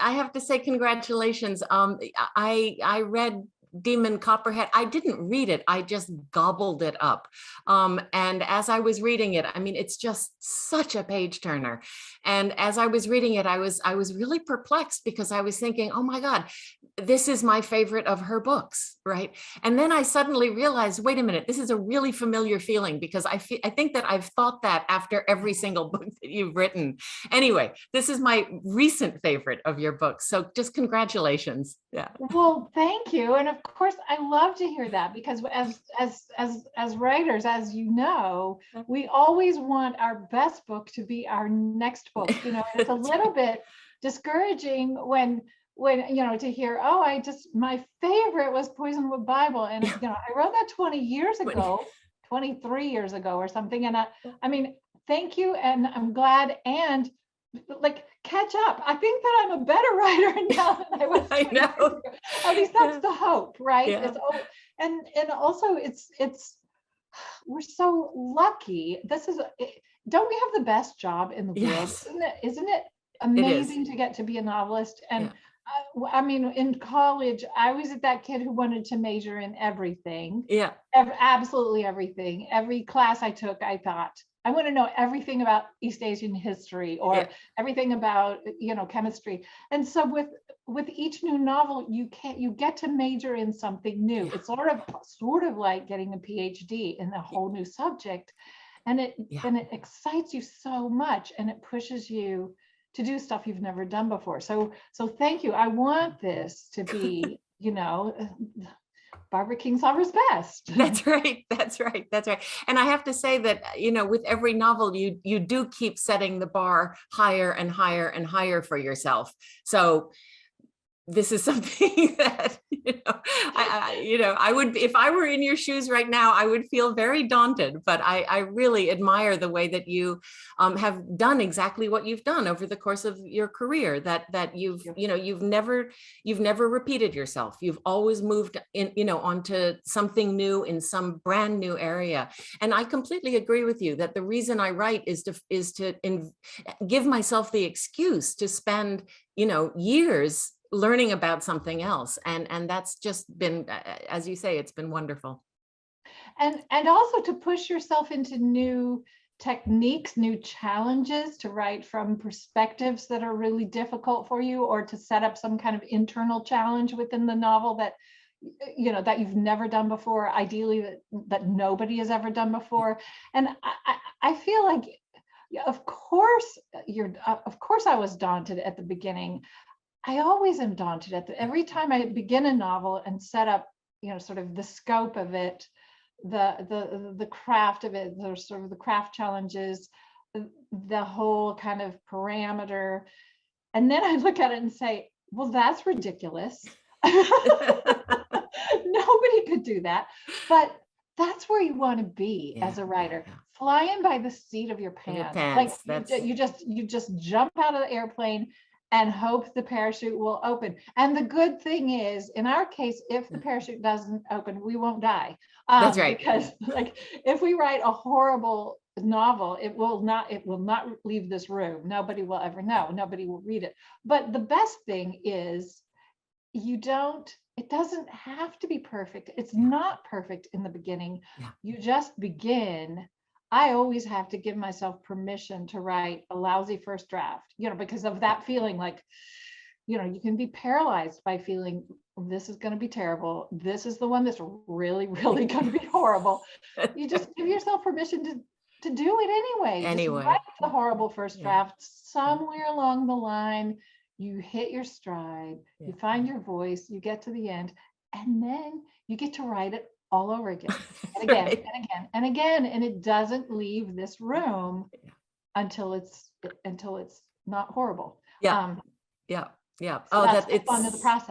I have to say congratulations. I read Demon Copperhead. I didn't read it. I just gobbled it up. And as I was reading it, I mean, it's just such a page turner. And as I was reading it, I was really perplexed because I was thinking, oh my God, this is my favorite of her books, right? And then I suddenly realized, wait a minute, this is a really familiar feeling because I think that I've thought that after every single book that you've written. Anyway, this is my recent favorite of your books. So just congratulations. Yeah. Well, thank you. And of course, I love to hear that because as writers, as you know, we always want our best book to be our next book. You know, and it's a little bit discouraging when to hear, oh, my favorite was Poisonwood Bible, and I wrote that 20 years ago, 23 years ago or something. And I mean, thank you, and I'm glad, and like catch up. I think that I'm a better writer now than I was. I know. At least that's the hope, right? Yeah. And also it's we're so lucky. Don't we have the best job in the world? Yes. Isn't it amazing to get to be a novelist? And I mean, in college, I was that kid who wanted to major in everything. Yeah. Absolutely everything. Every class I took, I thought, I want to know everything about East Asian history or everything about, chemistry. And so with each new novel, you get to major in something new. It's sort of like getting a PhD in a whole new subject. And it excites you so much, and it pushes you to do stuff you've never done before. So thank you. I want this to be, Barbara Kingsolver's best. That's right. And I have to say that, with every novel, you do keep setting the bar higher and higher and higher for yourself. So this is something that, I would, if I were in your shoes right now, I would feel very daunted, but I really admire the way that you have done exactly what you've done over the course of your career, that you've never repeated yourself. You've always moved onto something new in some brand new area. And I completely agree with you that the reason I write is to give myself the excuse to spend, years learning about something else. And that's just been, as you say, it's been wonderful. And also to push yourself into new techniques, new challenges, to write from perspectives that are really difficult for you, or to set up some kind of internal challenge within the novel that that you've never done before, ideally that nobody has ever done before. And I feel like, of course I was daunted at the beginning. I always am daunted every time I begin a novel and set up, sort of the scope of it, the craft of it, the sort of the craft challenges, the whole kind of parameter. And then I look at it and say, well, that's ridiculous. Nobody could do that. But that's where you want to be as a writer, flying by the seat of your pants. Like you just jump out of the airplane and hope the parachute will open. And the good thing is, in our case, if the parachute doesn't open, we won't die. That's right. Because if we write a horrible novel, it will not leave this room. Nobody will ever know. Nobody will read it. But the best thing is, it doesn't have to be perfect. It's not perfect in the beginning. You just begin. I always have to give myself permission to write a lousy first draft, because of that feeling like, you can be paralyzed by feeling this is going to be terrible. This is the one that's really, really going to be horrible. You just give yourself permission to do it anyway. Just write the horrible first draft. Somewhere along the line, you hit your stride, you find your voice, you get to the end, and then you get to write it all over again and again and again and again, and it doesn't leave this room until it's not horrible. So that's the fun of the process.